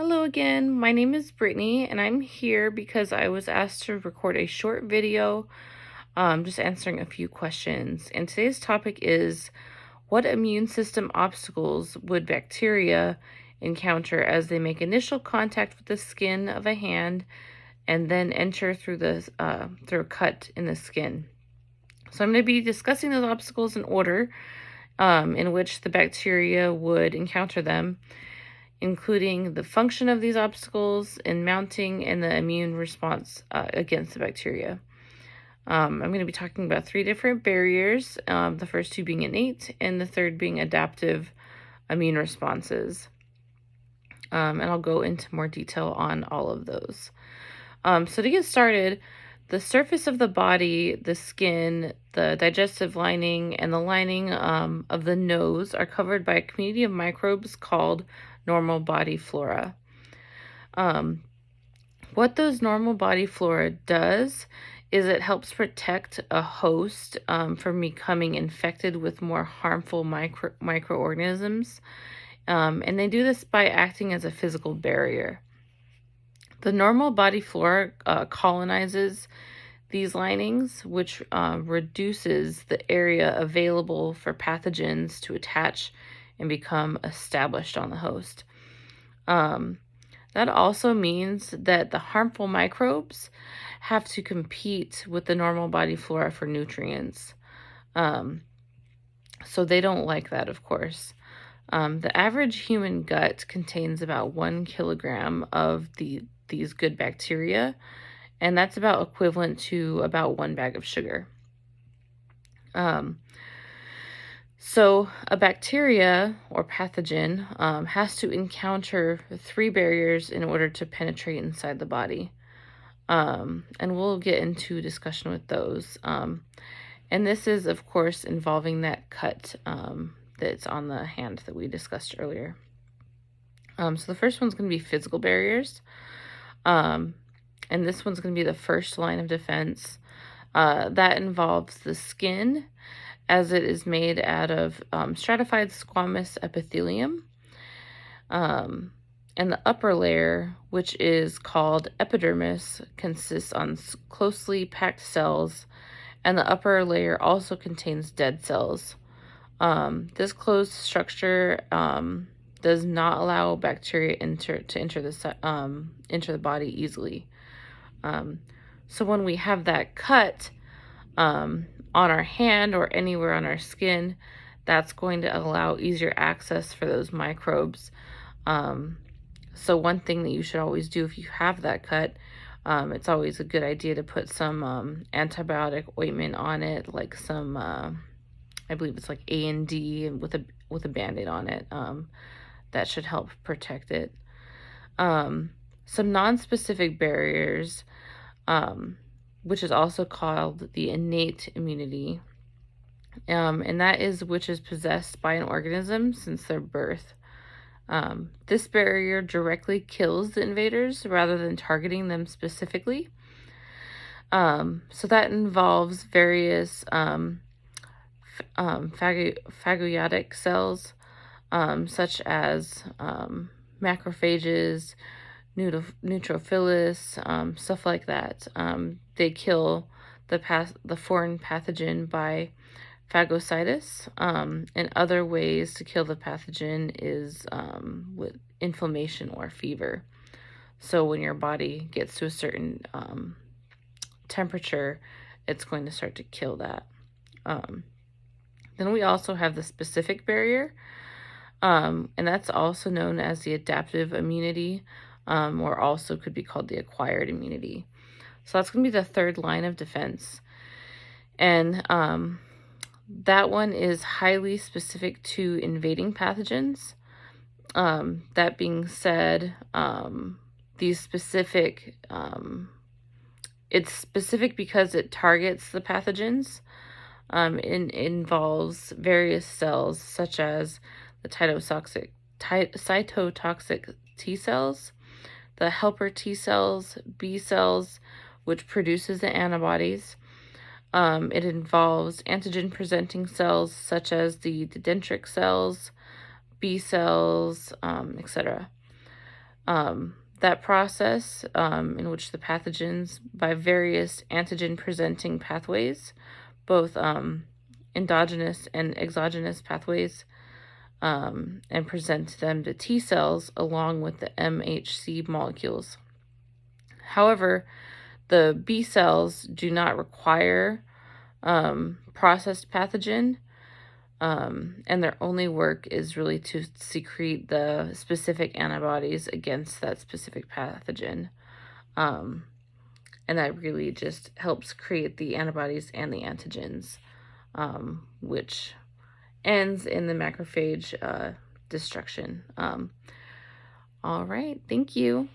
Hello again. My name is Brittany, and I'm here because I was asked to record a short video just answering a few questions. And today's topic is what immune system obstacles would bacteria encounter as they make initial contact with the skin of a hand and then enter through a cut in the skin? So I'm going to be discussing those obstacles in order in which the bacteria would encounter them, including the function of these obstacles in mounting and the immune response against the bacteria. I'm going to be talking about three different barriers, the first two being innate and the third being adaptive immune responses. And I'll go into more detail on all of those. So to get started, the surface of the body, the skin, the digestive lining, and the lining of the nose are covered by a community of microbes called normal body flora. What those normal body flora does is it helps protect a host from becoming infected with more harmful microorganisms. And they do this by acting as a physical barrier. The normal body flora colonizes these linings, which reduces the area available for pathogens to attach and become established on the host. That also means that the harmful microbes have to compete with the normal body flora for nutrients. So they don't like that, of course. The average human gut contains about 1 kilogram of these good bacteria, and that's about equivalent to about 1 bag of sugar. So a bacteria or pathogen has to encounter 3 barriers in order to penetrate inside the body. And we'll get into discussion with those. And this is, of course, involving that cut that's on the hand that we discussed earlier. So the first one's going to be physical barriers. And this one's going to be the first line of defense. That involves the skin, as it is made out of stratified squamous epithelium. And the upper layer, which is called epidermis, consists on closely packed cells, and the upper layer also contains dead cells. This closed structure does not allow bacteria to enter the body easily. So when we have that cut on our hand or anywhere on our skin, that's going to allow easier access for those microbes. So one thing that you should always do if you have that cut, it's always a good idea to put some antibiotic ointment on it, like some, I believe it's like A&D with a Band-Aid on it. That should help protect it. Some non-specific barriers, which is also called the innate immunity, and that is which is possessed by an organism since their birth. This barrier directly kills the invaders rather than targeting them specifically. So that involves various phagocytic cells, such as macrophages, neutrophils, stuff like that. They kill the foreign pathogen by phagocytis, and other ways to kill the pathogen is with inflammation or fever. So when your body gets to a certain temperature, it's going to start to kill that. Then we also have the specific barrier, and that's also known as the adaptive immunity, or also could be called the acquired immunity. So that's going to be the third line of defense. And that one is highly specific to invading pathogens. That being said, these specific, it's specific because it targets the pathogens. It involves various cells such as the cytotoxic T cells, the helper T cells, B cells, which produces the antibodies. It involves antigen-presenting cells such as the dendritic cells, B cells, etc. That process, in which the pathogens by various antigen-presenting pathways, both endogenous and exogenous pathways, and present them to T cells along with the MHC molecules. However, the B cells do not require processed pathogen, and their only work is really to secrete the specific antibodies against that specific pathogen. Um, and that really just helps create the antibodies and the antigens, which ends in the macrophage destruction. All right, thank you.